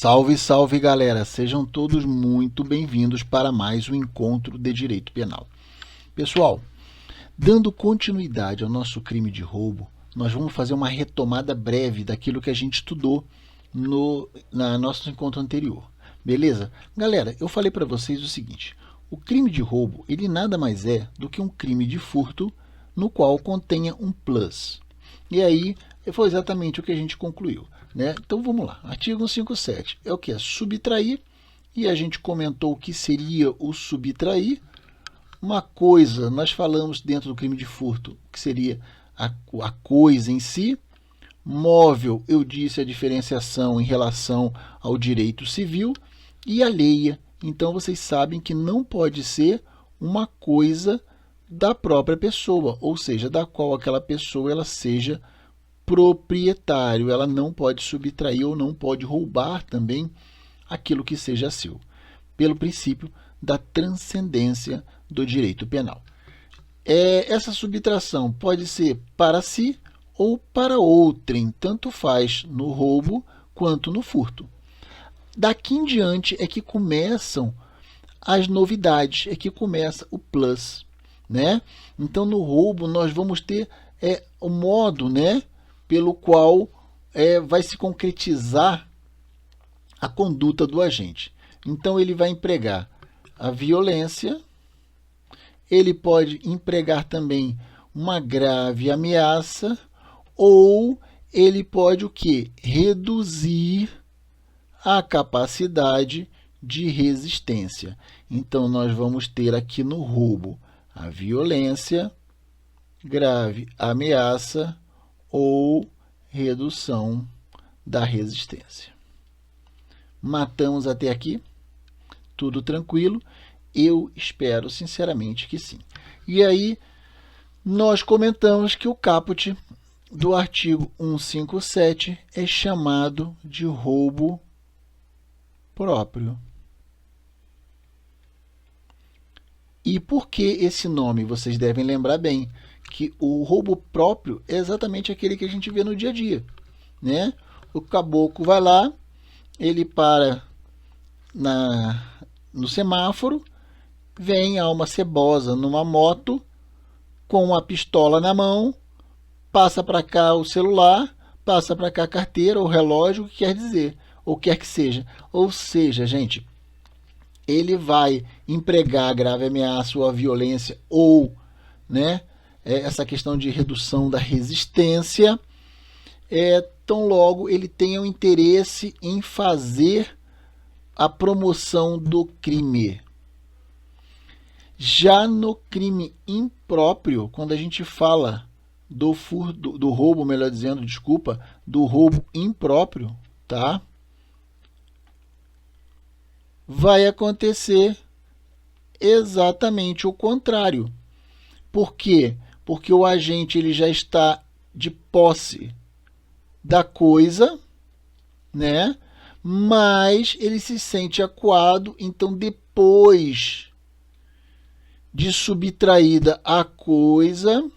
Salve, salve galera! Sejam todos muito bem-vindos para mais um encontro de direito penal. Pessoal, dando continuidade ao nosso crime de roubo, nós vamos fazer uma retomada breve daquilo que a gente estudou no nosso encontro anterior. Beleza? Galera, eu falei para vocês o seguinte, o crime de roubo, ele nada mais é do que um crime de furto no qual contenha um plus. E aí, foi exatamente o que a gente concluiu. Né? Então vamos lá, artigo 157 é o que? É subtrair, e a gente comentou o que seria o subtrair. Uma coisa, nós falamos dentro do crime de furto, que seria a coisa em si. Móvel, eu disse a diferenciação em relação ao direito civil. E alheia, então vocês sabem que não pode ser uma coisa da própria pessoa, ou seja, da qual aquela pessoa ela seja proprietário, ela não pode subtrair ou não pode roubar também aquilo que seja seu, pelo princípio da transcendência do direito penal. Essa subtração pode ser para si ou para outrem, tanto faz no roubo quanto no furto. Daqui em diante é que começam as novidades, é que começa o plus, né? Então no roubo nós vamos ter o modo, né, pelo qual vai se concretizar a conduta do agente. Então ele vai empregar a violência, ele pode empregar também uma grave ameaça, ou ele pode o quê? Reduzir a capacidade de resistência. Então nós vamos ter aqui no roubo a violência, grave ameaça ou redução da resistência. Matamos até aqui? Tudo tranquilo? Eu espero sinceramente que sim. E aí, nós comentamos que o caput do artigo 157 é chamado de roubo próprio. E por que esse nome? Vocês devem lembrar bem que o roubo próprio é exatamente aquele que a gente vê no dia a dia, né? O caboclo vai lá, ele para no semáforo, vem a uma cebosa numa moto, com uma pistola na mão, passa para cá o celular, passa para cá a carteira, o relógio, o que quer dizer, ou quer que seja. Ou seja, gente, ele vai empregar a grave ameaça ou a violência, ou, né, essa questão de redução da resistência, tão logo ele tenha o interesse em fazer a promoção do crime. Já no crime impróprio, quando a gente fala do furto, do roubo, melhor dizendo, desculpa, do roubo impróprio, tá? Vai acontecer exatamente o contrário. Por quê? Porque o agente ele já está de posse da coisa, né? Mas ele se sente acuado, então depois de subtraída a coisa,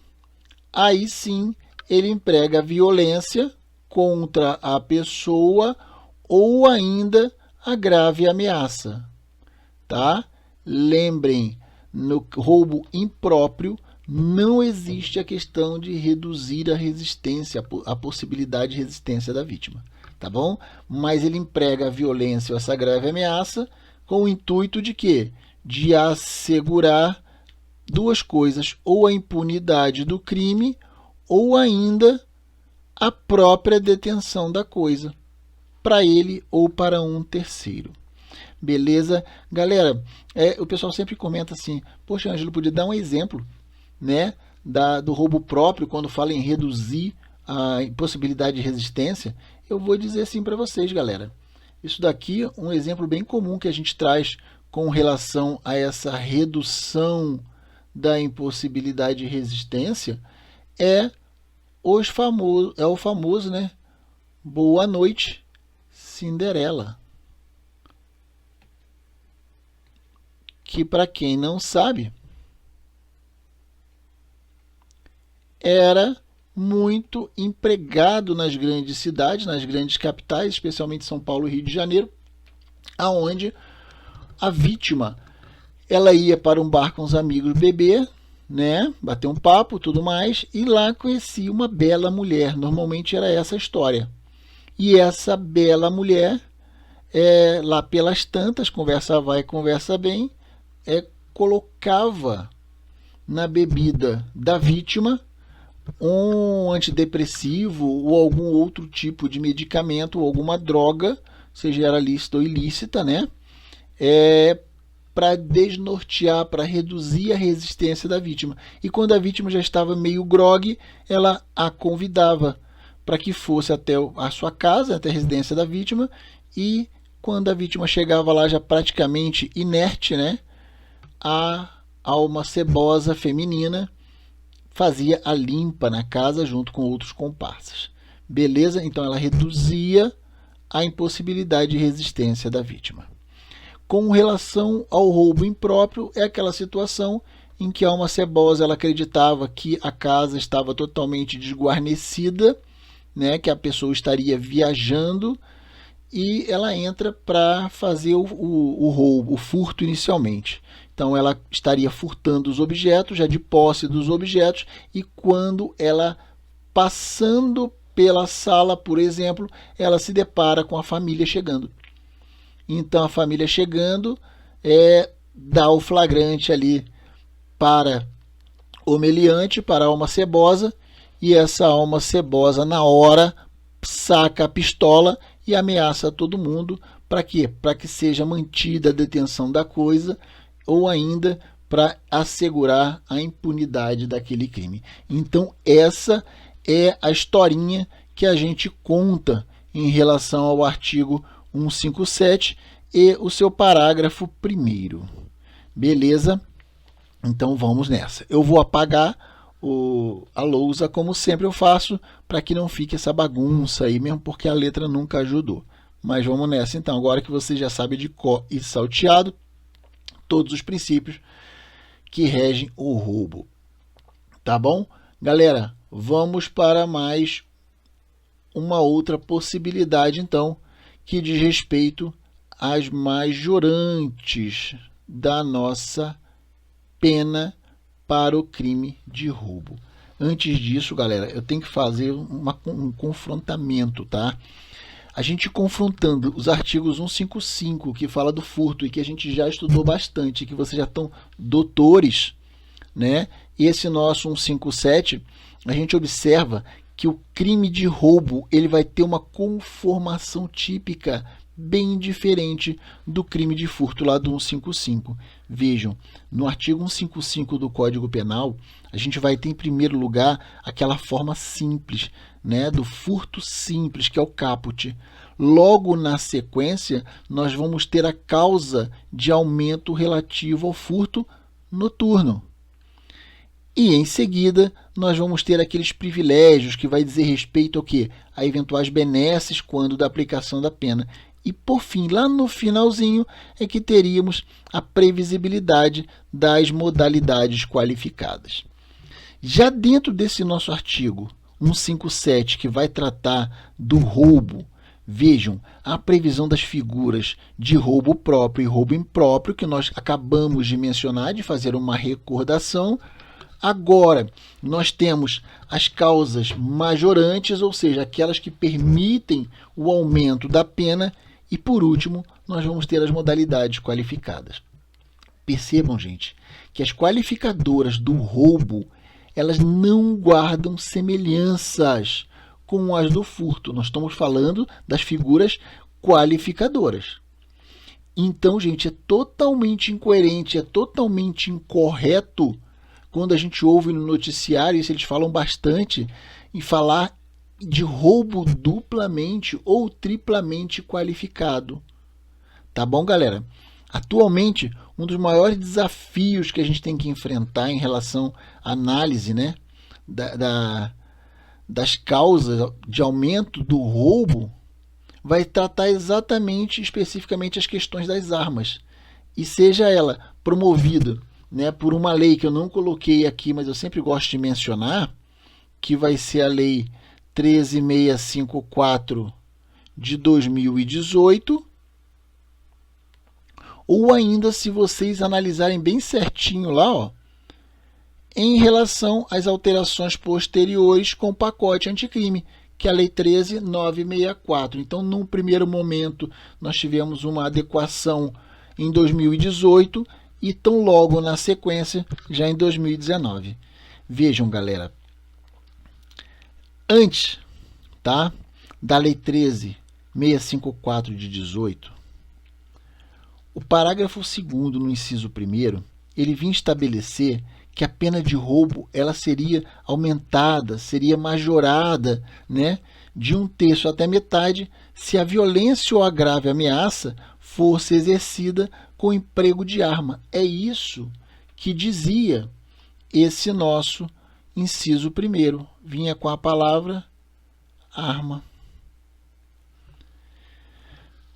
aí sim ele emprega a violência contra a pessoa ou ainda a grave ameaça, tá? Lembrem, no roubo impróprio não existe a questão de reduzir a resistência, a possibilidade de resistência da vítima, tá bom? Mas ele emprega a violência ou essa grave ameaça com o intuito de quê? De assegurar duas coisas, ou a impunidade do crime, ou ainda a própria detenção da coisa, para ele ou para um terceiro. Beleza? Galera, o pessoal sempre comenta assim, poxa, Ângelo, podia dar um exemplo, né, do roubo próprio, quando fala em reduzir a possibilidade de resistência. Eu vou dizer assim para vocês, galera. Isso daqui é um exemplo bem comum que a gente traz com relação a essa redução da impossibilidade de resistência, o famoso, né, Boa Noite, Cinderela. Que, para quem não sabe, era muito empregado nas grandes cidades, nas grandes capitais, especialmente São Paulo e Rio de Janeiro, aonde a vítima ela ia para um bar com os amigos beber, né, bater um papo, tudo mais, e lá conhecia uma bela mulher. Normalmente era essa a história. E essa bela mulher, lá pelas tantas, conversa vai, conversa bem, colocava na bebida da vítima um antidepressivo ou algum outro tipo de medicamento ou alguma droga, seja ela lícita ou ilícita, né? Para desnortear, para reduzir a resistência da vítima. E quando a vítima já estava meio grogue, ela a convidava para que fosse até a sua casa, até a residência da vítima, e quando a vítima chegava lá já praticamente inerte, né? A alma cebosa feminina fazia a limpa na casa junto com outros comparsas. Beleza? Então ela reduzia a impossibilidade de resistência da vítima. Com relação ao roubo impróprio, é aquela situação em que a alma cebosa ela acreditava que a casa estava totalmente desguarnecida, né, que a pessoa estaria viajando, e ela entra para fazer o roubo, o furto inicialmente. Então ela estaria furtando os objetos, já de posse dos objetos, e quando ela passando pela sala, por exemplo, ela se depara com a família chegando. Então a família chegando, dá o flagrante ali para o meliante, para a alma cebosa, e essa alma cebosa na hora saca a pistola e ameaça todo mundo. Para quê? Para que seja mantida a detenção da coisa, ou ainda para assegurar a impunidade daquele crime. Então essa é a historinha que a gente conta em relação ao artigo 157 e o seu parágrafo 1º. Beleza? Então vamos nessa. Eu vou apagar a lousa, como sempre eu faço, para que não fique essa bagunça aí, mesmo porque a letra nunca ajudou. Mas vamos nessa então, agora que você já sabe de cor e salteado todos os princípios que regem o roubo. Tá bom? Galera, vamos para mais uma outra possibilidade então, que diz respeito às majorantes da nossa pena para o crime de roubo. Antes disso, galera, eu tenho que fazer um confrontamento, tá? A gente confrontando os artigos 155, que fala do furto e que a gente já estudou bastante, que vocês já estão doutores, né? E esse nosso 157, a gente observa que o crime de roubo ele vai ter uma conformação típica bem diferente do crime de furto lá do 155. Vejam, no artigo 155 do Código Penal, a gente vai ter em primeiro lugar aquela forma simples, né, do furto simples, que é o caput. Logo na sequência, nós vamos ter a causa de aumento relativo ao furto noturno. E em seguida, nós vamos ter aqueles privilégios que vai dizer respeito ao quê? A eventuais benesses quando da aplicação da pena. E por fim, lá no finalzinho, é que teríamos a previsibilidade das modalidades qualificadas. Já dentro desse nosso artigo 157, que vai tratar do roubo, vejam, a previsão das figuras de roubo próprio e roubo impróprio, que nós acabamos de mencionar, de fazer uma recordação. Agora, nós temos as causas majorantes, ou seja, aquelas que permitem o aumento da pena. E, por último, nós vamos ter as modalidades qualificadas. Percebam, gente, que as qualificadoras do roubo, elas não guardam semelhanças com as do furto. Nós estamos falando das figuras qualificadoras. Então, gente, é totalmente incoerente, é totalmente incorreto quando a gente ouve no noticiário, isso eles falam bastante, em falar de roubo duplamente ou triplamente qualificado. Tá bom, galera? Atualmente, um dos maiores desafios que a gente tem que enfrentar em relação à análise, né, das causas de aumento do roubo vai tratar exatamente, especificamente, as questões das armas. E seja ela promovida, né, por uma lei que eu não coloquei aqui, mas eu sempre gosto de mencionar, que vai ser a Lei 13.654 de 2018, ou ainda, se vocês analisarem bem certinho lá, ó, em relação às alterações posteriores com o pacote anticrime, que é a Lei 13.964. Então, num primeiro momento, nós tivemos uma adequação em 2018 e tão logo na sequência, já em 2019. Vejam, galera, antes, tá, da Lei 13.654 de 18, o parágrafo 2º, no inciso 1º, ele vinha estabelecer que a pena de roubo ela seria aumentada, seria majorada, né, de 1/3 até metade, se a violência ou a grave ameaça fosse exercida com emprego de arma. É isso que dizia esse nosso inciso 1º. Vinha com a palavra arma.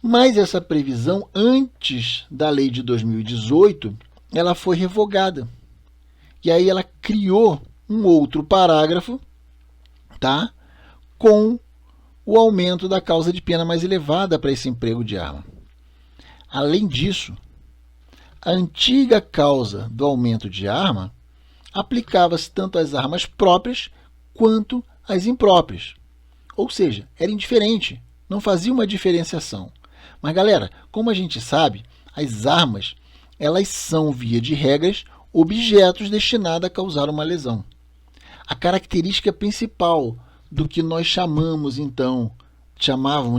Mas essa previsão, antes da lei de 2018, ela foi revogada. E aí ela criou um outro parágrafo, tá, com o aumento da causa de pena mais elevada para esse emprego de arma. Além disso, a antiga causa do aumento de arma aplicava-se tanto às armas próprias quanto às impróprias. Ou seja, era indiferente, não fazia uma diferenciação. Mas, galera, como a gente sabe, as armas, elas são, via de regras, objetos destinados a causar uma lesão. A característica principal do que nós chamávamos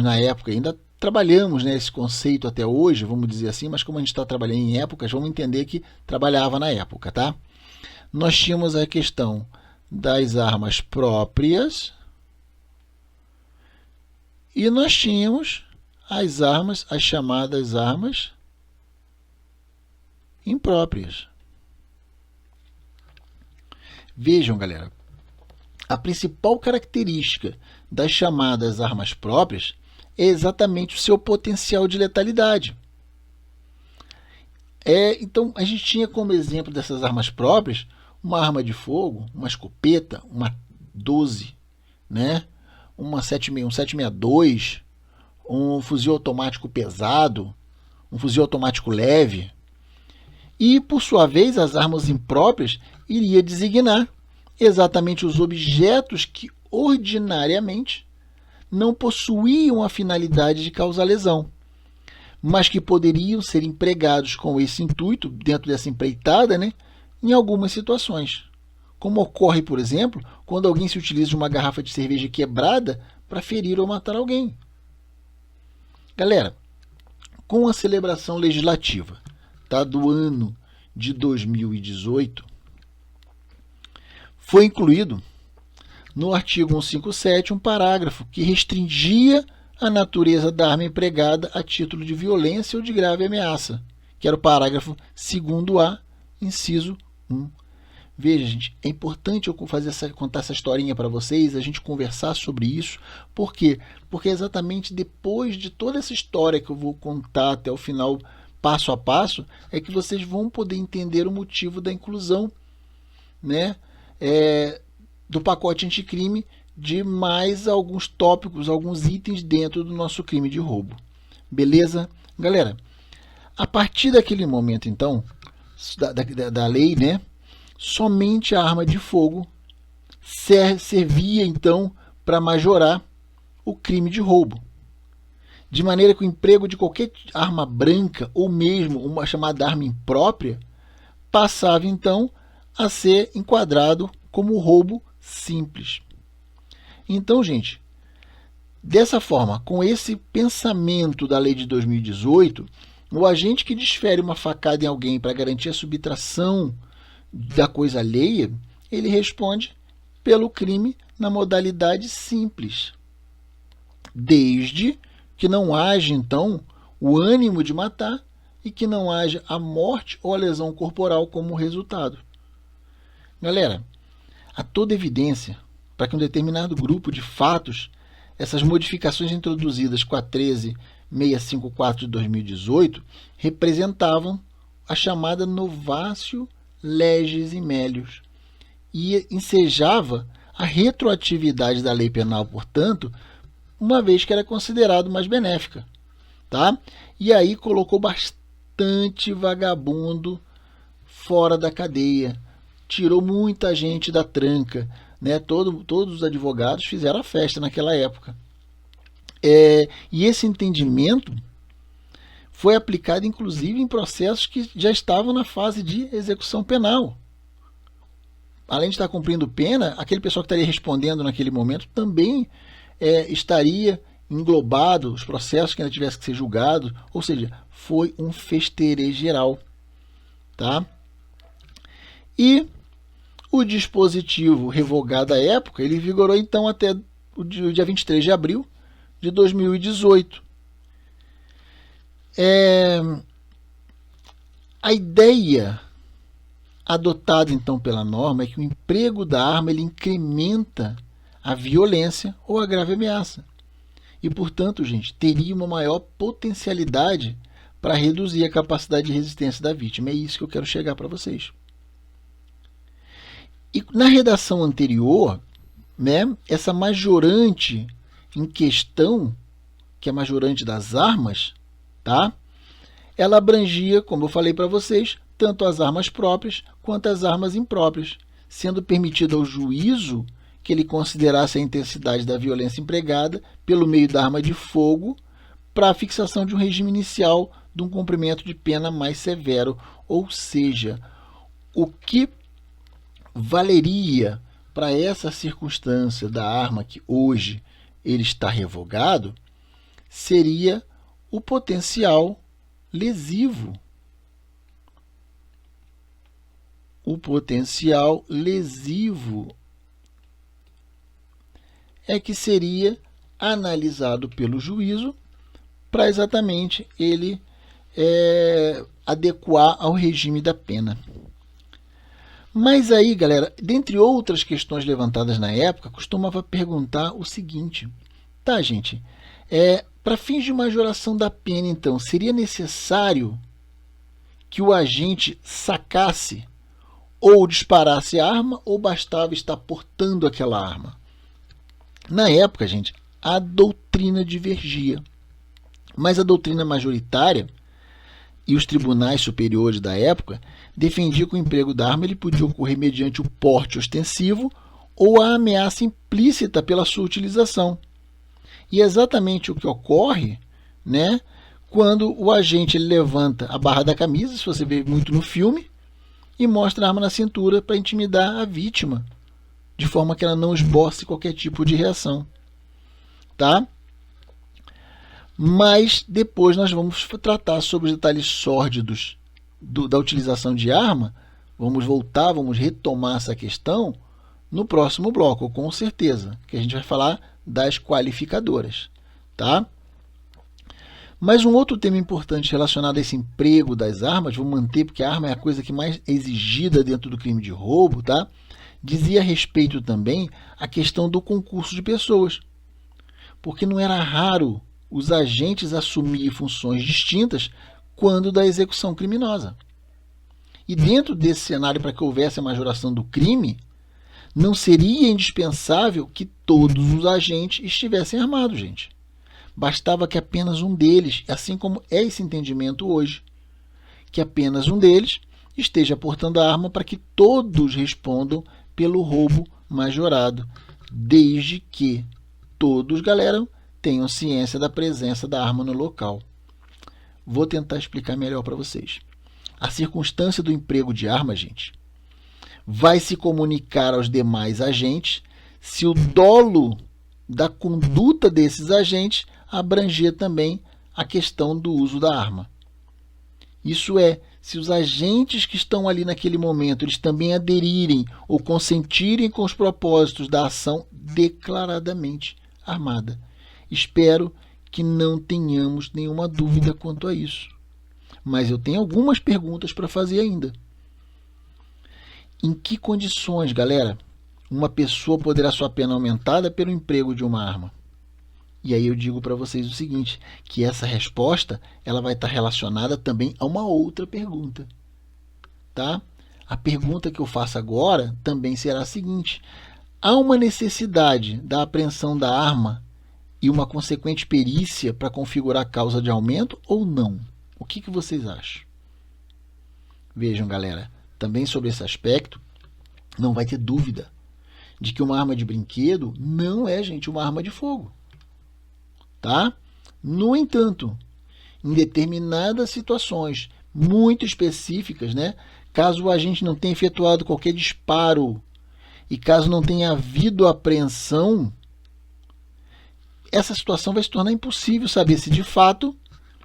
na época, ainda trabalhamos, né, esse conceito até hoje, vamos dizer assim, mas como a gente está trabalhando em épocas, vamos entender que trabalhava na época, tá? Nós tínhamos a questão das armas próprias e nós tínhamos as chamadas armas impróprias. Vejam, galera, a principal característica das chamadas armas próprias é exatamente o seu potencial de letalidade. Então, a gente tinha como exemplo dessas armas próprias uma arma de fogo, uma escopeta, uma 12, né? um 762, um fuzil automático pesado, um fuzil automático leve. E, por sua vez, as armas impróprias iria designar exatamente os objetos que ordinariamente não possuíam a finalidade de causar lesão, mas que poderiam ser empregados com esse intuito, dentro dessa empreitada, né, em algumas situações. Como ocorre, por exemplo, quando alguém se utiliza de uma garrafa de cerveja quebrada para ferir ou matar alguém. Galera, com a celebração legislativa, tá, do ano de 2018, foi incluído no artigo 157 um parágrafo que restringia a natureza da arma empregada a título de violência ou de grave ameaça, que era o parágrafo 2º-A, inciso 1. Veja, gente, é importante eu contar essa historinha para vocês, a gente conversar sobre isso. Por quê? Porque exatamente depois de toda essa história que eu vou contar até o final, passo a passo, é que vocês vão poder entender o motivo da inclusão, né, do pacote anticrime de mais alguns tópicos, alguns itens dentro do nosso crime de roubo. Beleza? Galera, a partir daquele momento, então, da lei, né, somente a arma de fogo servia, então, para majorar o crime de roubo. De maneira que o emprego de qualquer arma branca, ou mesmo uma chamada arma imprópria, passava, então, a ser enquadrado como roubo simples. Então, gente, dessa forma, com esse pensamento da lei de 2018, o agente que desfere uma facada em alguém para garantir a subtração da coisa alheia, ele responde pelo crime na modalidade simples, desde que não haja, então, o ânimo de matar e que não haja a morte ou a lesão corporal como resultado. Galera, há toda evidência para que um determinado grupo de fatos, essas modificações introduzidas com a 13.654 de 2018, representavam a chamada novatio legis in melius e ensejava a retroatividade da lei penal, portanto, uma vez que era considerado mais benéfica, tá? E aí colocou bastante vagabundo fora da cadeia, tirou muita gente da tranca, né? Todos os advogados fizeram a festa naquela época. E esse entendimento foi aplicado inclusive em processos que já estavam na fase de execução penal. Além de estar cumprindo pena, aquele pessoal que estaria respondendo naquele momento também estaria englobado, os processos que ainda tivessem que ser julgados, ou seja, foi um festeirê geral. Tá? E o dispositivo revogado à época, ele vigorou então até o dia 23 de abril de 2018. A ideia adotada então pela norma é que o emprego da arma ele incrementa a violência ou a grave ameaça. E, portanto, gente, teria uma maior potencialidade para reduzir a capacidade de resistência da vítima. É isso que eu quero chegar para vocês. E na redação anterior, né, essa majorante em questão, que é a majorante das armas, tá? Ela abrangia, como eu falei para vocês, tanto as armas próprias quanto as armas impróprias, sendo permitido ao juízo que ele considerasse a intensidade da violência empregada pelo meio da arma de fogo para a fixação de um regime inicial de um cumprimento de pena mais severo, ou seja, o que valeria para essa circunstância da arma que hoje ele está revogado seria o potencial lesivo. O potencial lesivo é que seria analisado pelo juízo para exatamente ele adequar ao regime da pena. Mas aí, galera, dentre outras questões levantadas na época, costumava perguntar o seguinte: tá, gente, para fins de majoração da pena, então, seria necessário que o agente sacasse ou disparasse a arma ou bastava estar portando aquela arma? Na época, gente, a doutrina divergia, mas a doutrina majoritária e os tribunais superiores da época defendiam que o emprego da arma ele podia ocorrer mediante o porte ostensivo ou a ameaça implícita pela sua utilização. E é exatamente o que ocorre, né, quando o agente ele levanta a barra da camisa, se você vê muito no filme, e mostra a arma na cintura para intimidar a vítima, de forma que ela não esboce qualquer tipo de reação. Tá? Mas depois nós vamos tratar sobre os detalhes sórdidos da utilização de arma. Vamos voltar, vamos retomar essa questão no próximo bloco, com certeza, que a gente vai falar das qualificadoras. Tá? Mas um outro tema importante relacionado a esse emprego das armas, vou manter porque a arma é a coisa que mais é exigida dentro do crime de roubo, tá? Dizia a respeito também a questão do concurso de pessoas, porque não era raro os agentes assumirem funções distintas quando da execução criminosa. E dentro desse cenário, para que houvesse a majoração do crime, não seria indispensável que todos os agentes estivessem armados, gente. Bastava que apenas um deles, assim como é esse entendimento hoje, que apenas um deles esteja portando a arma para que todos respondam pelo roubo majorado, desde que todos, galera, tenham ciência da presença da arma no local. Vou tentar explicar melhor para vocês. A circunstância do emprego de arma, gente, vai se comunicar aos demais agentes se o dolo da conduta desses agentes abranger também a questão do uso da arma. Isso é, se os agentes que estão ali naquele momento, eles também aderirem ou consentirem com os propósitos da ação declaradamente armada. Espero que não tenhamos nenhuma dúvida quanto a isso. Mas eu tenho algumas perguntas para fazer ainda. Em que condições, galera, uma pessoa poderá sua pena aumentada pelo emprego de uma arma? E aí eu digo para vocês o seguinte, que essa resposta ela vai estar relacionada também a uma outra pergunta. Tá? A pergunta que eu faço agora também será a seguinte: há uma necessidade da apreensão da arma e uma consequente perícia para configurar a causa de aumento ou não? O que vocês acham? Vejam, galera, também sobre esse aspecto, não vai ter dúvida de que uma arma de brinquedo não é, gente, uma arma de fogo. Tá? No entanto, em determinadas situações muito específicas, né, caso o agente não tenha efetuado qualquer disparo e caso não tenha havido apreensão, essa situação vai se tornar impossível saber se de fato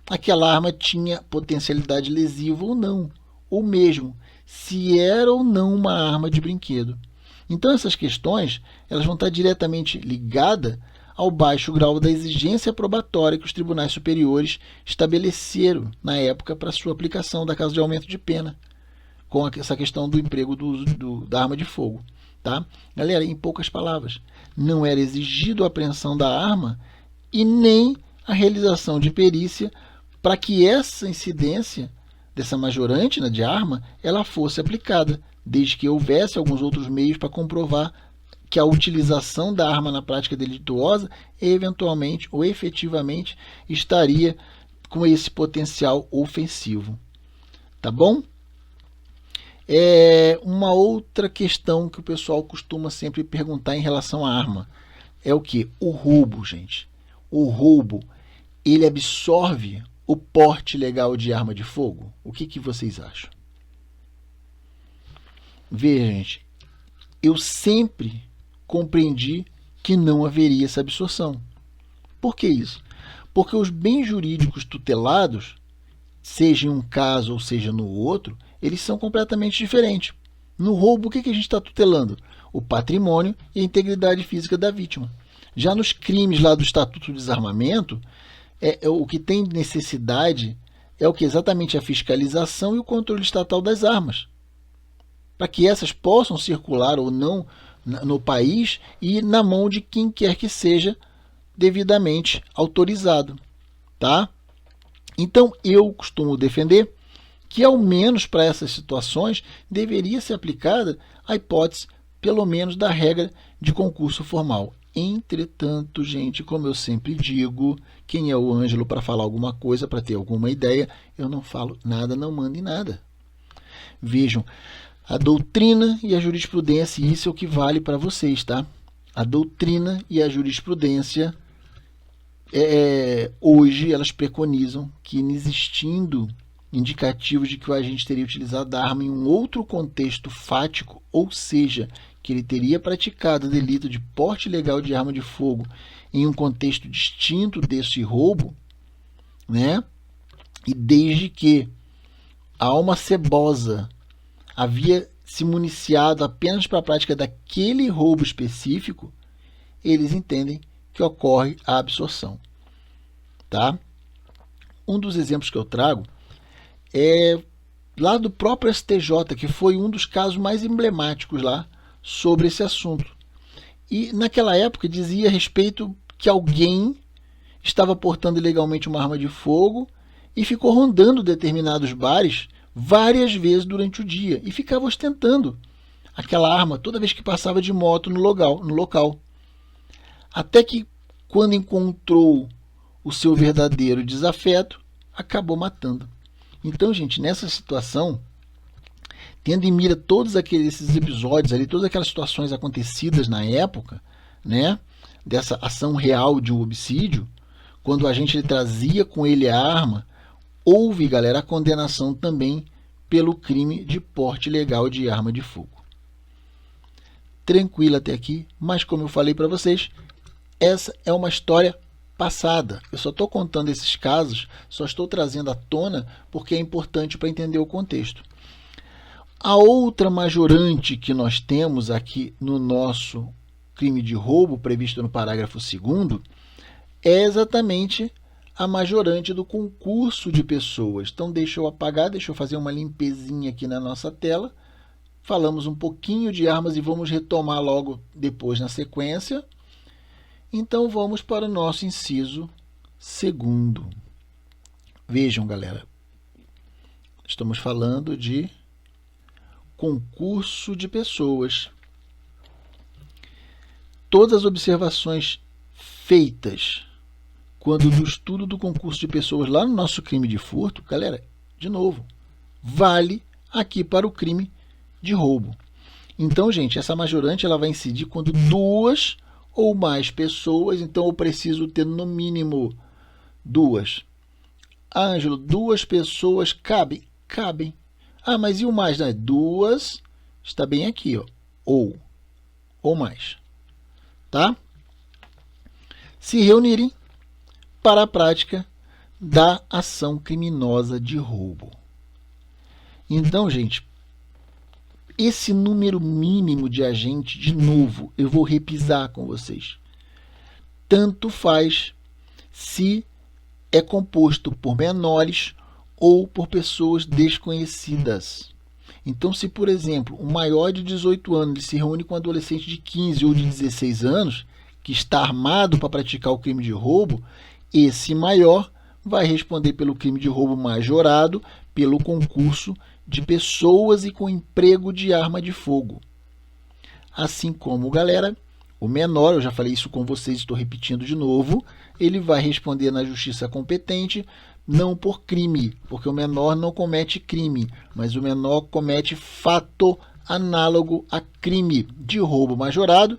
aquela arma tinha potencialidade lesiva ou não, ou mesmo se era ou não uma arma de brinquedo. Então essas questões elas vão estar diretamente ligadas ao baixo grau da exigência probatória que os tribunais superiores estabeleceram na época para sua aplicação da causa de aumento de pena, com essa questão do emprego do uso da arma de fogo. Tá? Galera, em poucas palavras, não era exigido a apreensão da arma e nem a realização de perícia para que essa incidência dessa majorante, né, de arma ela fosse aplicada, desde que houvesse alguns outros meios para comprovar que a utilização da arma na prática delituosa eventualmente ou efetivamente estaria com esse potencial ofensivo. Tá bom? Uma outra questão que o pessoal costuma sempre perguntar em relação à arma é o que? O roubo, gente. O roubo, ele absorve o porte legal de arma de fogo? O que vocês acham? Veja, gente, eu sempre compreendi que não haveria essa absorção. Por que isso? Porque os bens jurídicos tutelados, seja em um caso ou seja no outro, eles são completamente diferentes. No roubo, o que a gente está tutelando? O patrimônio e a integridade física da vítima. Já nos crimes lá do Estatuto do Desarmamento, o que tem necessidade é o que? Exatamente a fiscalização e o controle estatal das armas, para que essas possam circular ou não no país e na mão de quem quer que seja devidamente autorizado. Tá? Então, eu costumo defender que, ao menos para essas situações, deveria ser aplicada a hipótese, pelo menos, da regra de concurso formal. Entretanto, gente, como eu sempre digo, quem é o Ângelo para falar alguma coisa, para ter alguma ideia, eu não falo nada, não mando em nada. Vejam, a doutrina e a jurisprudência, e isso é o que vale para vocês, tá? A doutrina e a jurisprudência, hoje, elas preconizam que, inexistindo indicativos de que o agente teria utilizado a arma em um outro contexto fático, ou seja, que ele teria praticado o delito de porte ilegal de arma de fogo em um contexto distinto desse roubo, né? E desde que a alma cebosa havia se municiado apenas para a prática daquele roubo específico, eles entendem que ocorre a absorção. Tá? Um dos exemplos que eu trago é lá do próprio STJ, que foi um dos casos mais emblemáticos lá sobre esse assunto. E naquela época dizia a respeito que alguém estava portando ilegalmente uma arma de fogo e ficou rondando determinados bares várias vezes durante o dia e ficava ostentando aquela arma toda vez que passava de moto no local. Até que, quando encontrou o seu verdadeiro desafeto, acabou matando. Então, gente, nessa situação, tendo em mira todos esses episódios ali, todas aquelas situações acontecidas na época, né, dessa ação real de um homicídio, quando a gente trazia com ele a arma, houve, galera, a condenação também pelo crime de porte ilegal de arma de fogo. Tranquilo até aqui, mas como eu falei para vocês, essa é uma história passada. Eu só estou contando esses casos, só estou trazendo à tona porque é importante para entender o contexto. A outra majorante que nós temos aqui no nosso crime de roubo, previsto no parágrafo 2º, é exatamente a majorante do concurso de pessoas. Então, deixa eu apagar, deixa eu fazer uma limpezinha aqui na nossa tela. Falamos um pouquinho de armas e vamos retomar logo depois na sequência. Então, vamos para o nosso inciso 2º. Vejam, galera, estamos falando de concurso de pessoas. Todas as observações feitas quando do estudo do concurso de pessoas lá no nosso crime de furto, galera, de novo, vale aqui para o crime de roubo. Então, gente, essa majorante ela vai incidir quando duas ou mais pessoas, então eu preciso ter no mínimo duas. Ângelo, duas pessoas cabem? Cabem. Ah, mas e o mais? Né? Duas está bem aqui, ó. Ou mais. Tá? Se reunirem para a prática da ação criminosa de roubo. Então, gente, esse número mínimo de agentes, de novo, eu vou repisar com vocês. Tanto faz se é composto por menores ou por pessoas desconhecidas. Então, se, por exemplo, um maior de 18 anos ele se reúne com um adolescente de 15 ou de 16 anos, que está armado para praticar o crime de roubo, esse maior vai responder pelo crime de roubo majorado pelo concurso de pessoas e com emprego de arma de fogo. Assim como, galera, o menor, eu já falei isso com vocês, estou repetindo de novo, ele vai responder na justiça competente, não por crime, porque o menor não comete crime, mas o menor comete fato análogo a crime de roubo majorado.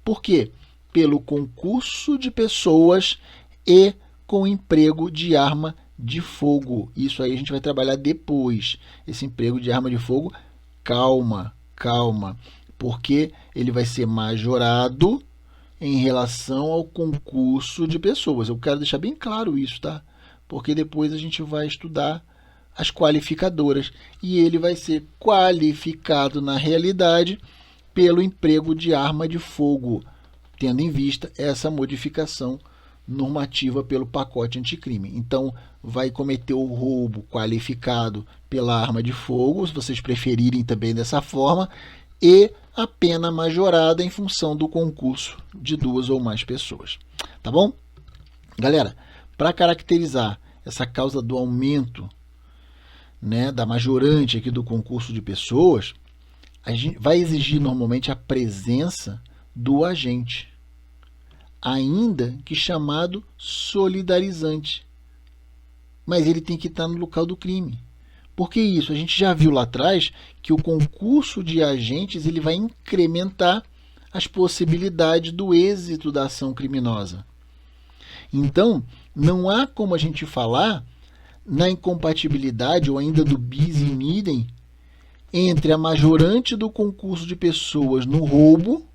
Por quê? Pelo concurso de pessoas e com emprego de arma de fogo. Isso aí a gente vai trabalhar depois. Esse emprego de arma de fogo, calma, porque ele vai ser majorado em relação ao concurso de pessoas. Eu quero deixar bem claro isso, tá? Porque depois a gente vai estudar as qualificadoras e ele vai ser qualificado na realidade pelo emprego de arma de fogo, tendo em vista essa modificação normativa pelo pacote anticrime. Então, vai cometer o roubo qualificado pela arma de fogo, se vocês preferirem também dessa forma, e a pena majorada em função do concurso de duas ou mais pessoas. Tá bom? Galera, para caracterizar essa causa do aumento, né, da majorante aqui do concurso de pessoas, a gente vai exigir normalmente a presença do agente, ainda que chamado solidarizante. Mas ele tem que estar no local do crime. Por que isso? A gente já viu lá atrás que o concurso de agentes ele vai incrementar as possibilidades do êxito da ação criminosa. Então, não há como a gente falar na incompatibilidade ou ainda do bis in idem entre a majorante do concurso de pessoas no roubo,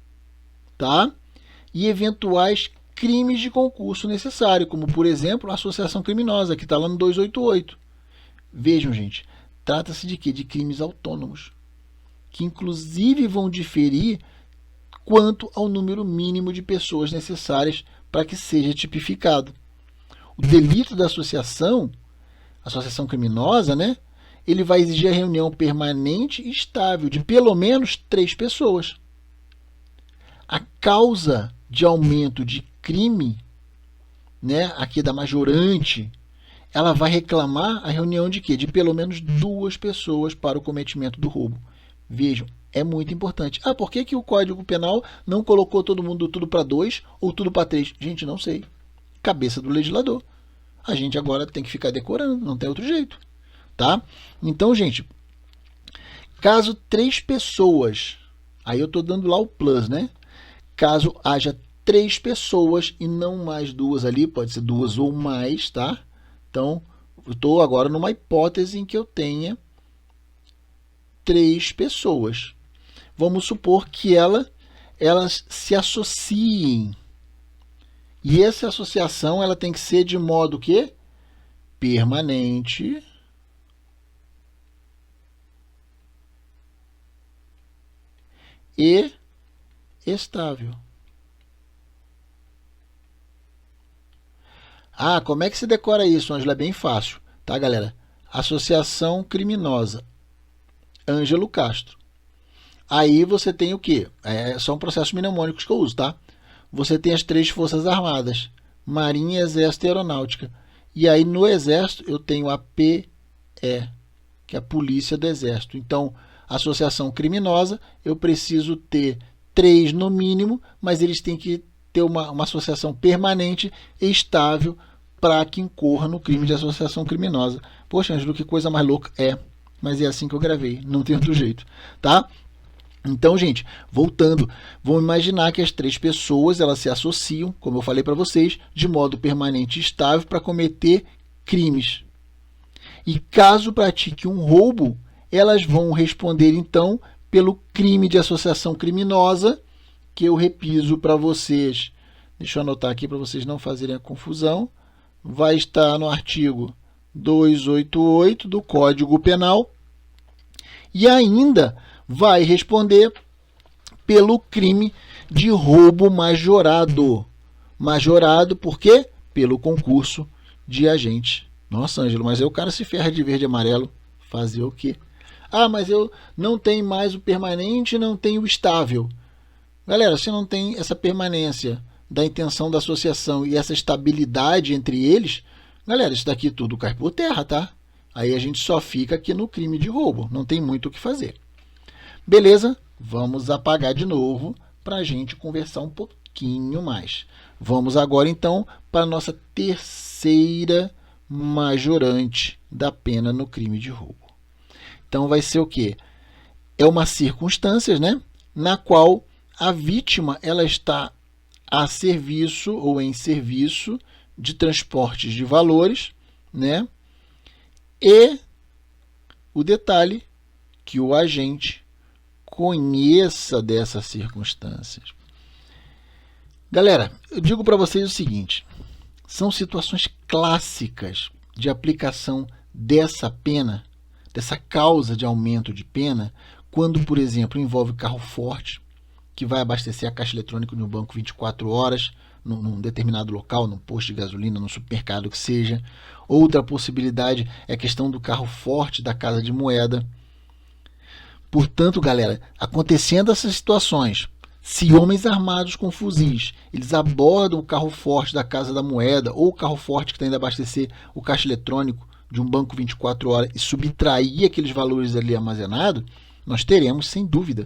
tá? E eventuais crimes de concurso necessário, como, por exemplo, a associação criminosa, que está lá no 288. Vejam, gente, trata-se de quê? De crimes autônomos, que inclusive vão diferir quanto ao número mínimo de pessoas necessárias para que seja tipificado. O delito da associação criminosa, né? Ele vai exigir a reunião permanente e estável de pelo menos 3 pessoas. A causa de aumento de crime, né, aqui da majorante, ela vai reclamar a reunião de quê? De pelo menos 2 pessoas para o cometimento do roubo. Vejam, é muito importante. Ah, por que o Código Penal não colocou todo mundo tudo para 2 ou tudo para 3? Gente, não sei. Cabeça do legislador. A gente agora tem que ficar decorando, não tem outro jeito. Tá? Então, gente, caso 3 pessoas, aí eu estou dando lá o plus, né? Caso haja 3 pessoas e não mais 2 ali, pode ser 2 ou mais, tá? Então, eu estou agora numa hipótese em que eu tenha 3 pessoas. Vamos supor que elas se associem. E essa associação ela tem que ser de modo que permanente e estável. Ah, como é que se decora isso, Ângelo? É bem fácil, tá, galera? Associação criminosa, Ângelo Castro. Aí você tem o quê? São processos mnemônicos que eu uso, tá? Você tem as 3 forças armadas, Marinha, Exército e Aeronáutica. E aí no Exército eu tenho a PE, que é a Polícia do Exército. Então, associação criminosa, eu preciso ter 3 no mínimo, mas eles têm que ter uma associação permanente e estável para que incorra no crime de associação criminosa. Poxa, Ângelo, que coisa mais louca. Mas é assim que eu gravei, não tem outro jeito, tá? Então, gente, voltando, vamos imaginar que as 3 pessoas elas se associam, como eu falei para vocês, de modo permanente e estável para cometer crimes. E caso pratique um roubo, elas vão responder, então, pelo crime de associação criminosa, que eu repiso para vocês. Deixa eu anotar aqui para vocês não fazerem a confusão. Vai estar no artigo 288 do Código Penal. E ainda vai responder pelo crime de roubo majorado. Majorado por quê? Pelo concurso de agente. Nossa, Ângelo, mas aí o cara se ferra de verde e amarelo. Fazer o quê? Ah, mas eu não tenho mais o permanente, não tenho o estável. Galera, se não tem essa permanência da intenção da associação e essa estabilidade entre eles, galera, isso daqui tudo cai por terra, tá? Aí a gente só fica aqui no crime de roubo. Não tem muito o que fazer. Beleza? Vamos apagar de novo para a gente conversar um pouquinho mais. Vamos agora, então, para a nossa terceira majorante da pena no crime de roubo. Então, vai ser o quê? É uma circunstância, né, na qual a vítima ela está a serviço ou em serviço de transportes de valores, né, e o detalhe que o agente conheça dessas circunstâncias. Galera, eu digo para vocês o seguinte, são situações clássicas de aplicação dessa pena, dessa causa de aumento de pena, quando, por exemplo, envolve carro forte, que vai abastecer a caixa eletrônica de um banco 24 horas, num determinado local, num posto de gasolina, num supermercado que seja. Outra possibilidade é a questão do carro forte da casa de moeda. Portanto, galera, acontecendo essas situações, se homens armados com fuzis, eles abordam o carro forte da Casa da Moeda ou o carro forte que está indo abastecer o caixa eletrônico de um banco 24 horas e subtrair aqueles valores ali armazenados, nós teremos, sem dúvida,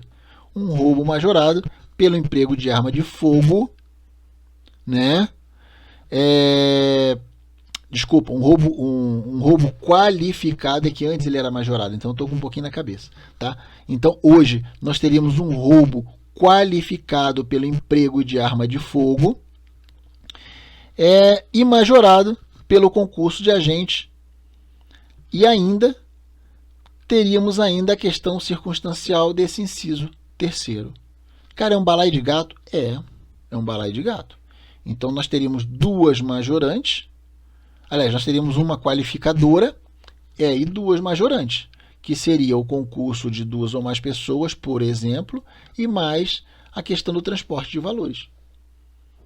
um roubo majorado pelo emprego de arma de fogo, né? Desculpa, um roubo qualificado, é que antes ele era majorado, então eu estou com um pouquinho na cabeça, tá? Então hoje nós teríamos um roubo qualificado pelo emprego de arma de fogo e majorado pelo concurso de agente, e ainda teríamos ainda a questão circunstancial desse inciso terceiro. Cara, é um balaio de gato? É um balaio de gato. Então nós teríamos 2 majorantes. Aliás, nós teríamos uma qualificadora e 2 majorantes, que seria o concurso de 2 ou mais pessoas, por exemplo, e mais a questão do transporte de valores.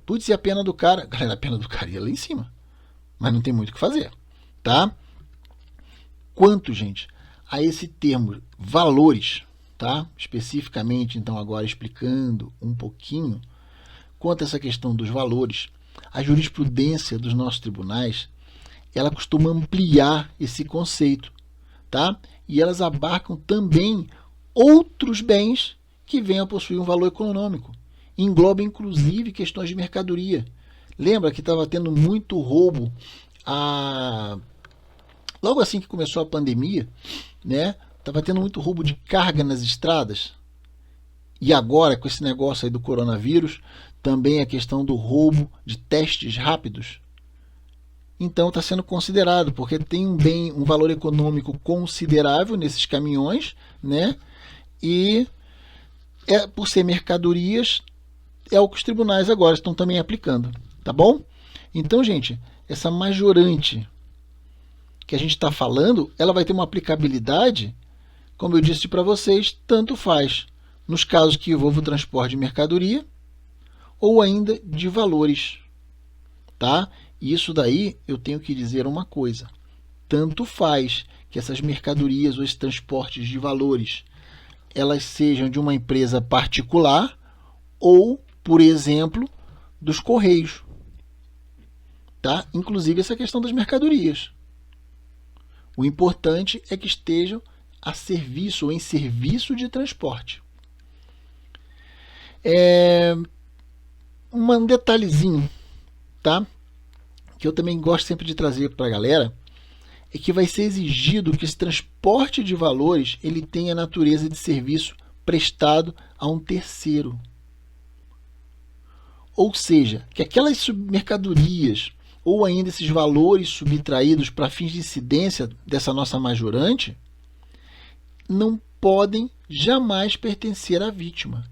Putz, e a pena do cara? Galera, a pena do cara ia lá em cima. Mas não tem muito o que fazer, tá? Quanto, gente, a esse termo valores, tá? Especificamente, então, agora explicando um pouquinho, quanto a essa questão dos valores, a jurisprudência dos nossos tribunais, ela costuma ampliar esse conceito, tá? E elas abarcam também outros bens que venham a possuir um valor econômico. Engloba, inclusive, questões de mercadoria. Lembra que estava tendo muito roubo logo assim que começou a pandemia, né? Estava tendo muito roubo de carga nas estradas. E agora, com esse negócio aí do coronavírus, também a questão do roubo de testes rápidos. Então está sendo considerado, porque tem um valor econômico considerável nesses caminhões, né? E por ser mercadorias, é o que os tribunais agora estão também aplicando, tá bom? Então, gente, essa majorante que a gente está falando, ela vai ter uma aplicabilidade, como eu disse para vocês, tanto faz nos casos que envolvam o transporte de mercadoria ou ainda de valores, tá? Isso daí eu tenho que dizer uma coisa, tanto faz que essas mercadorias ou esses transportes de valores, elas sejam de uma empresa particular ou, por exemplo, dos Correios, tá? Inclusive essa questão das mercadorias. O importante é que estejam a serviço ou em serviço de transporte. Um detalhezinho, tá? Que eu também gosto sempre de trazer para a galera, é que vai ser exigido que esse transporte de valores ele tenha a natureza de serviço prestado a um terceiro. Ou seja, que aquelas mercadorias ou ainda esses valores subtraídos para fins de incidência dessa nossa majorante não podem jamais pertencer à vítima.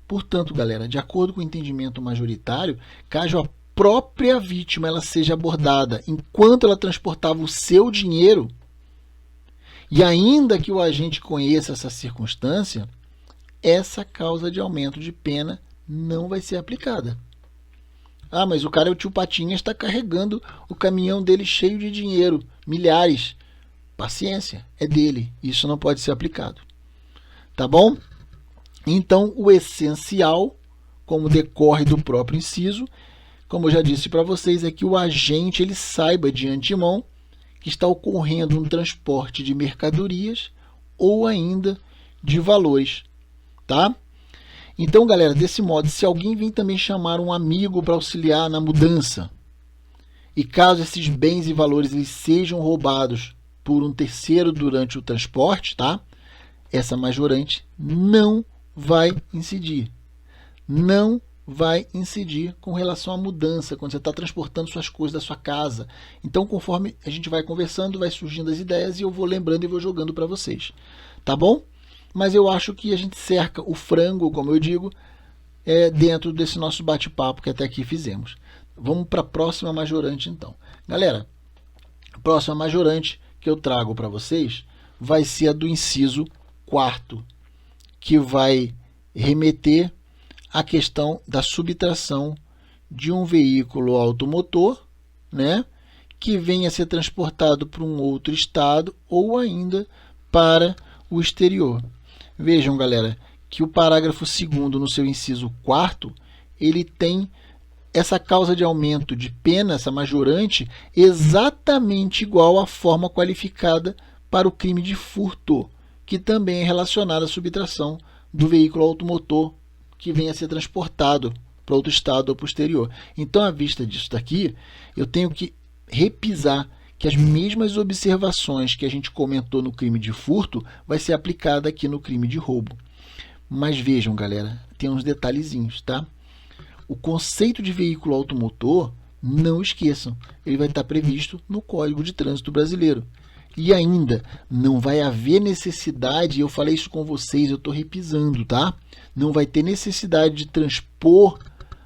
Portanto, galera, de acordo com o entendimento majoritário, caso a própria vítima ela seja abordada enquanto ela transportava o seu dinheiro, e ainda que o agente conheça essa circunstância, essa causa de aumento de pena não vai ser aplicada. Ah, mas o cara, o tio Patinhas, está carregando o caminhão dele cheio de dinheiro, milhares. Paciência, é dele. Isso não pode ser aplicado. Tá bom? Então, o essencial, como decorre do próprio inciso, como eu já disse para vocês, é que o agente ele saiba de antemão que está ocorrendo um transporte de mercadorias ou ainda de valores. Tá? Então, galera, desse modo, se alguém vir também chamar um amigo para auxiliar na mudança, e caso esses bens e valores eles sejam roubados por um terceiro durante o transporte, tá? Essa majorante não vai incidir. Não vai incidir com relação à mudança, quando você está transportando suas coisas da sua casa. Então, conforme a gente vai conversando, vai surgindo as ideias e eu vou lembrando e vou jogando para vocês. Tá bom? Mas eu acho que a gente cerca o frango, como eu digo, dentro desse nosso bate-papo que até aqui fizemos. Vamos para a próxima majorante, então. Galera, a próxima majorante que eu trago para vocês vai ser a do inciso 4º, que vai remeter à questão da subtração de um veículo automotor, né, que venha a ser transportado para um outro estado ou ainda para o exterior. Vejam, galera, que o parágrafo 2º, no seu inciso 4º, ele tem essa causa de aumento de pena, essa majorante, exatamente igual à forma qualificada para o crime de furto, que também é relacionado à subtração do veículo automotor que venha a ser transportado para outro estado ou posterior. Então, à vista disso daqui, eu tenho que repisar que as mesmas observações que a gente comentou no crime de furto vai ser aplicada aqui no crime de roubo. Mas vejam, galera, tem uns detalhezinhos, tá? O conceito de veículo automotor, não esqueçam, ele vai estar previsto no Código de Trânsito Brasileiro. E ainda, não vai haver necessidade, eu falei isso com vocês, eu estou repisando, tá? Não vai ter necessidade de transpor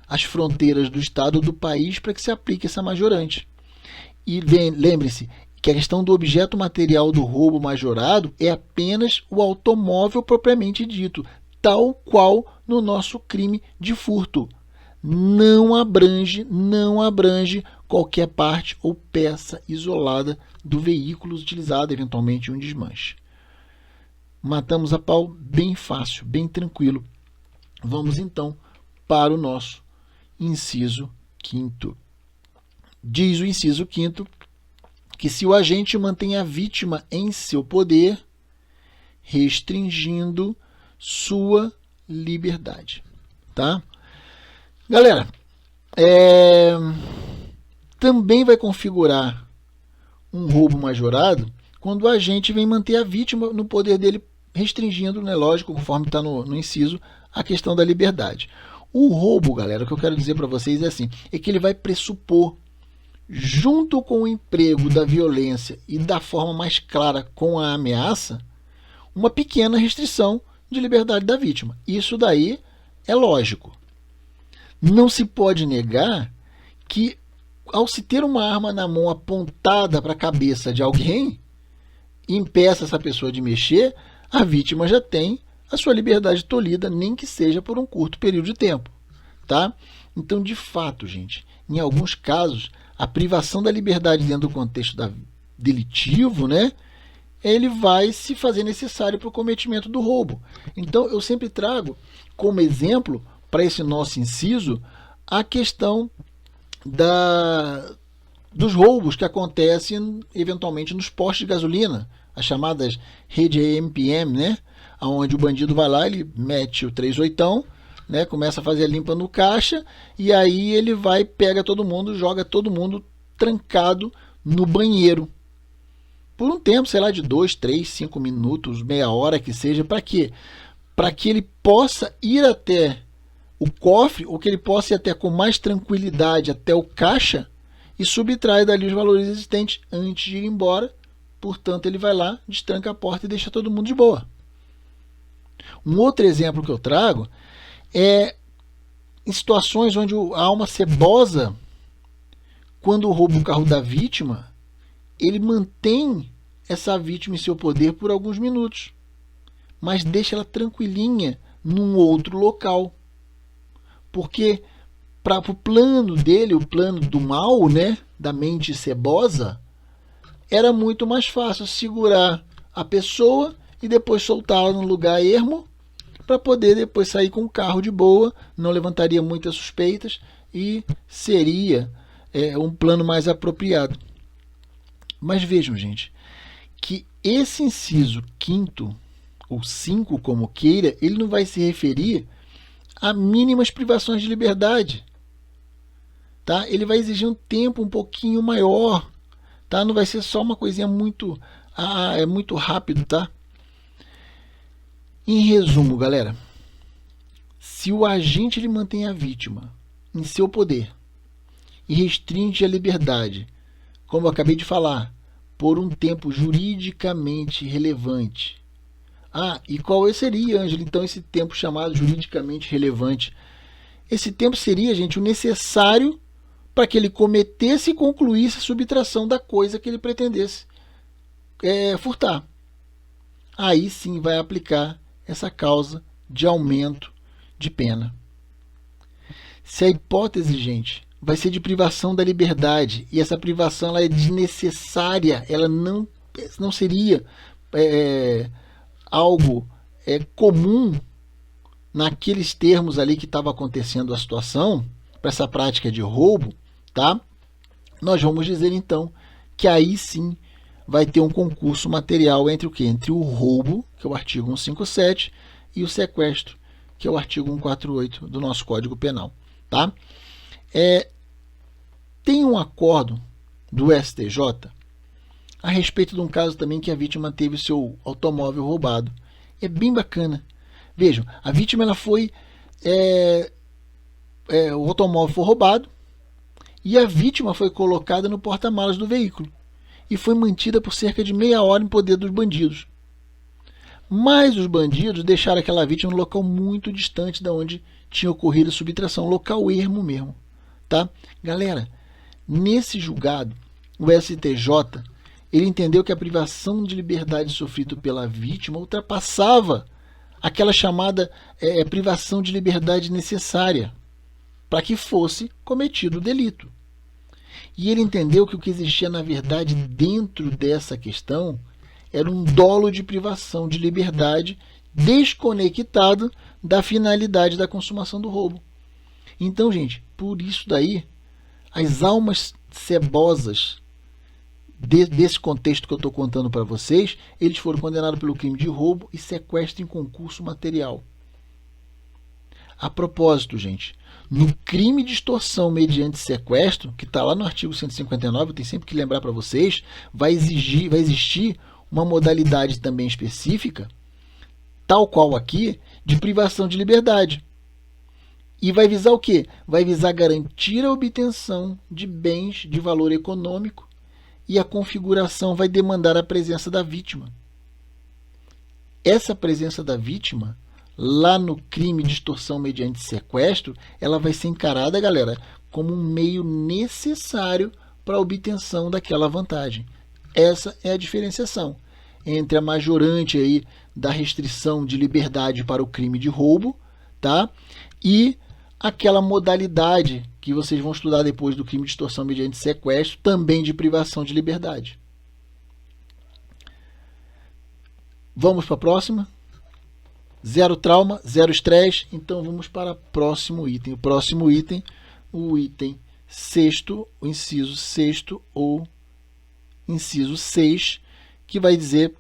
as fronteiras do estado ou do país para que se aplique essa majorante. E lembre-se que a questão do objeto material do roubo majorado é apenas o automóvel propriamente dito, tal qual no nosso crime de furto. Não abrange qualquer parte ou peça isolada do veículo utilizado, eventualmente em um desmanche. Matamos a pau bem fácil, bem tranquilo. Vamos então para o nosso inciso 5º. Diz o inciso 5º que se o agente mantém a vítima em seu poder, restringindo sua liberdade. Tá? Galera, também vai configurar um roubo majorado quando o agente vem manter a vítima no poder dele, restringindo, né, lógico, conforme está no inciso, a questão da liberdade. O roubo, galera, o que eu quero dizer para vocês é assim, é que ele vai pressupor, junto com o emprego da violência e da forma mais clara com a ameaça, uma pequena restrição de liberdade da vítima. Isso daí é lógico. Não se pode negar que, ao se ter uma arma na mão apontada para a cabeça de alguém, impeça essa pessoa de mexer, a vítima já tem a sua liberdade tolhida, nem que seja por um curto período de tempo. Tá? Então, de fato, gente, em alguns casos, a privação da liberdade dentro do contexto delitivo, né, ele vai se fazer necessário para o cometimento do roubo. Então, eu sempre trago como exemplo, para esse nosso inciso, a questão dos roubos que acontecem eventualmente nos postos de gasolina, as chamadas rede AMPM, né? onde o bandido vai lá, ele mete o 38ão, né, começa a fazer a limpa no caixa, e aí ele vai, pega todo mundo, joga todo mundo trancado no banheiro. Por um tempo, sei lá, de 2, 3, 5 minutos, meia hora que seja, para quê? Para que ele possa ir até o cofre, ou que ele possa ir até com mais tranquilidade até o caixa e subtrai dali os valores existentes antes de ir embora. Portanto, ele vai lá, destranca a porta e deixa todo mundo de boa. Um outro exemplo que eu trago é em situações onde a alma cebosa, quando rouba o carro da vítima, ele mantém essa vítima em seu poder por alguns minutos, mas deixa ela tranquilinha num outro local. Porque para o plano dele, o plano do mal, né, da mente cebosa, era muito mais fácil segurar a pessoa e depois soltá-la num lugar ermo para poder depois sair com o carro de boa, não levantaria muitas suspeitas e seria um plano mais apropriado. Mas vejam, gente, que esse inciso 5º, ou 5, como queira, ele não vai se referir a mínimas privações de liberdade. Tá? Ele vai exigir um tempo um pouquinho maior. Tá? Não vai ser só uma coisinha muito rápido, tá? Em resumo, galera, se o agente ele mantém a vítima em seu poder e restringe a liberdade, como eu acabei de falar, por um tempo juridicamente relevante. E qual seria, Ângelo, então, esse tempo chamado juridicamente relevante? Esse tempo seria, gente, o necessário para que ele cometesse e concluísse a subtração da coisa que ele pretendesse furtar. Aí sim vai aplicar essa causa de aumento de pena. Se a hipótese, gente, vai ser de privação da liberdade e essa privação ela é desnecessária, ela não seria algo comum naqueles termos ali que estava acontecendo a situação, para essa prática de roubo, tá? Nós vamos dizer então que aí sim vai ter um concurso material entre o quê? Entre o roubo, que é o artigo 157, e o sequestro, que é o artigo 148 do nosso Código Penal, tá? Tem um acordo do STJ a respeito de um caso também que a vítima teve seu automóvel roubado. É bem bacana. Vejam, a vítima ela foi... o automóvel foi roubado e a vítima foi colocada no porta-malas do veículo e foi mantida por cerca de meia hora em poder dos bandidos. Mas os bandidos deixaram aquela vítima no local muito distante de onde tinha ocorrido a subtração, local ermo mesmo. Tá? Galera, nesse julgado, o STJ ele entendeu que a privação de liberdade sofrida pela vítima ultrapassava aquela chamada privação de liberdade necessária para que fosse cometido o delito. E ele entendeu que o que existia, na verdade, dentro dessa questão era um dolo de privação de liberdade desconectado da finalidade da consumação do roubo. Então, gente, por isso daí, as almas cebosas desse contexto que eu estou contando para vocês, eles foram condenados pelo crime de roubo e sequestro em concurso material. A propósito, gente, no crime de extorsão mediante sequestro, que está lá no artigo 159, eu tenho sempre que lembrar para vocês, vai existir uma modalidade também específica, tal qual aqui, de privação de liberdade. E vai visar o quê? Vai visar garantir a obtenção de bens de valor econômico e a configuração vai demandar a presença da vítima. Essa presença da vítima, lá no crime de extorsão mediante sequestro, ela vai ser encarada, galera, como um meio necessário para a obtenção daquela vantagem. Essa é a diferenciação entre a majorante aí da restrição de liberdade para o crime de roubo, tá? E aquela modalidade que vocês vão estudar depois do crime de extorsão mediante sequestro, também de privação de liberdade. Vamos para a próxima? Zero trauma, zero estresse. Então vamos para o próximo item. O próximo item, o item 6º, o inciso 6º ou inciso 6, que vai dizer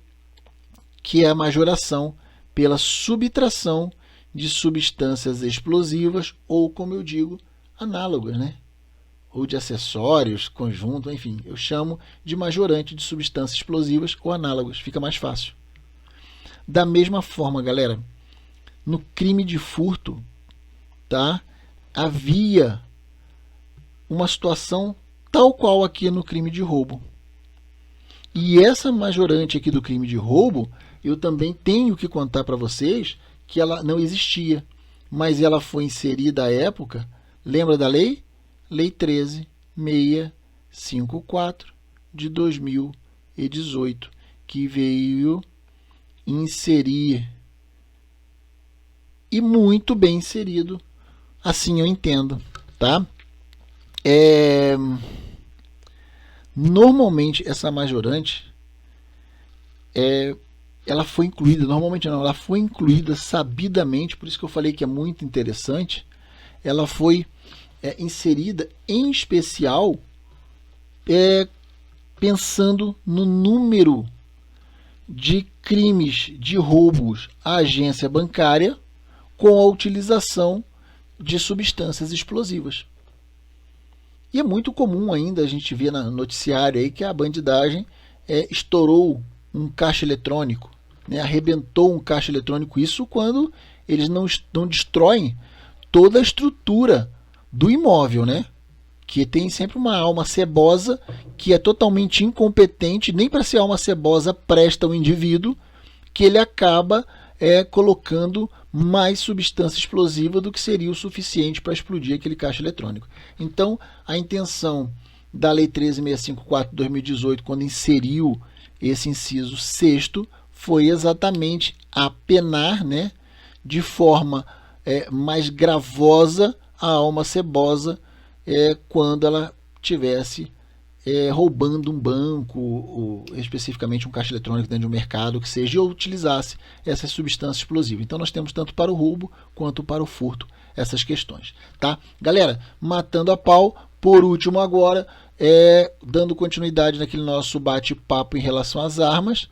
que é a majoração pela subtração de substâncias explosivas ou, como eu digo, análogas, né? Ou de acessórios, conjunto, enfim, eu chamo de majorante de substâncias explosivas ou análogas, fica mais fácil. Da mesma forma, galera, no crime de furto, tá? Havia uma situação tal qual aqui no crime de roubo. E essa majorante aqui do crime de roubo, eu também tenho que contar para vocês que ela não existia, mas ela foi inserida à época, lembra da lei? Lei 13.654 de 2018, que veio inserir, e muito bem inserido, assim eu entendo, tá? Normalmente essa majorante ela foi incluída, normalmente não, ela foi incluída sabidamente, por isso que eu falei que é muito interessante, ela foi inserida em especial pensando no número de crimes de roubos à agência bancária com a utilização de substâncias explosivas. E é muito comum ainda a gente ver no noticiário aí que a bandidagem estourou um caixa eletrônico, né, arrebentou um caixa eletrônico, isso quando eles não destroem toda a estrutura do imóvel, né? Que tem sempre uma alma cebosa que é totalmente incompetente, nem para ser alma cebosa presta o indivíduo, que ele acaba colocando mais substância explosiva do que seria o suficiente para explodir aquele caixa eletrônico. Então, a intenção da Lei 13.654 de 2018, quando inseriu esse inciso 6º, foi exatamente apenar, né, de forma mais gravosa a alma cebosa quando ela tivesse roubando um banco, ou especificamente um caixa eletrônico dentro de um mercado, que seja, ou utilizasse essa substância explosiva. Então nós temos tanto para o roubo quanto para o furto essas questões, tá? Galera, matando a pau, por último agora, dando continuidade naquele nosso bate-papo em relação às armas,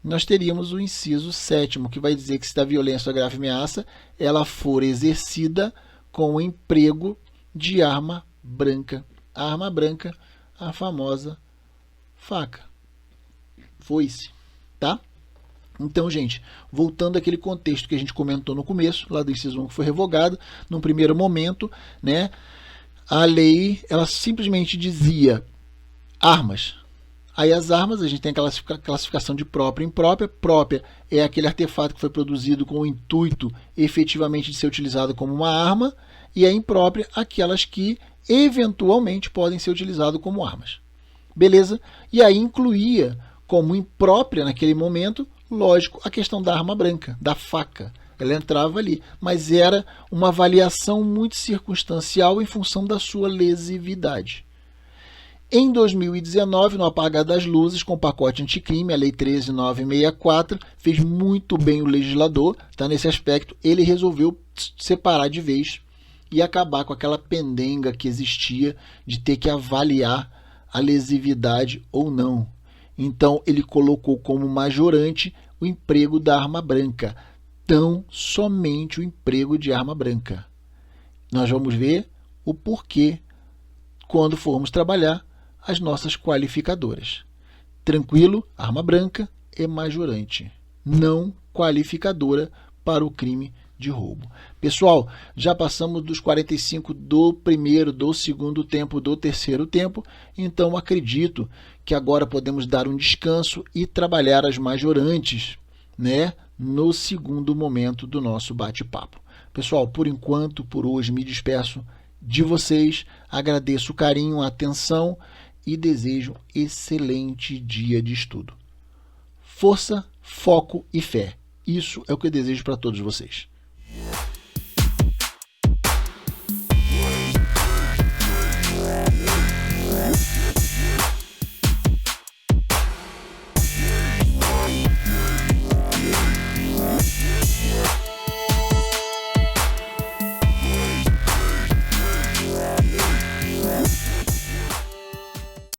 nós teríamos o inciso 7º, que vai dizer que se a violência ou grave ameaça ela for exercida com o emprego de arma branca. A arma branca, a famosa faca, foice, tá? Então, gente, voltando àquele contexto que a gente comentou no começo, lá do inciso 1 que foi revogado, num primeiro momento, né, a lei, ela simplesmente dizia armas. Aí as armas, a gente tem a classificação de própria e imprópria. Própria é aquele artefato que foi produzido com o intuito efetivamente de ser utilizado como uma arma, e a imprópria, aquelas que eventualmente podem ser utilizadas como armas. Beleza? E aí incluía como imprópria naquele momento, lógico, a questão da arma branca, da faca. Ela entrava ali, mas era uma avaliação muito circunstancial em função da sua lesividade. Em 2019, no apagar das luzes, com o pacote anticrime, a Lei 13.964, fez muito bem o legislador, tá? Nesse aspecto, ele resolveu separar de vez e acabar com aquela pendenga que existia de ter que avaliar a lesividade ou não. Então, ele colocou como majorante o emprego da arma branca, tão somente o emprego de arma branca. Nós vamos ver o porquê quando formos trabalhar as nossas qualificadoras. Tranquilo? Arma branca é majorante, não qualificadora para o crime de roubo. Pessoal, já passamos dos 45 do primeiro, do segundo tempo, do terceiro tempo, então acredito que agora podemos dar um descanso e trabalhar as majorantes, né, no segundo momento do nosso bate-papo. Pessoal, por enquanto, por hoje, me despeço de vocês, agradeço o carinho, a atenção e desejo um excelente dia de estudo. Força, foco e fé. Isso é o que eu desejo para todos vocês.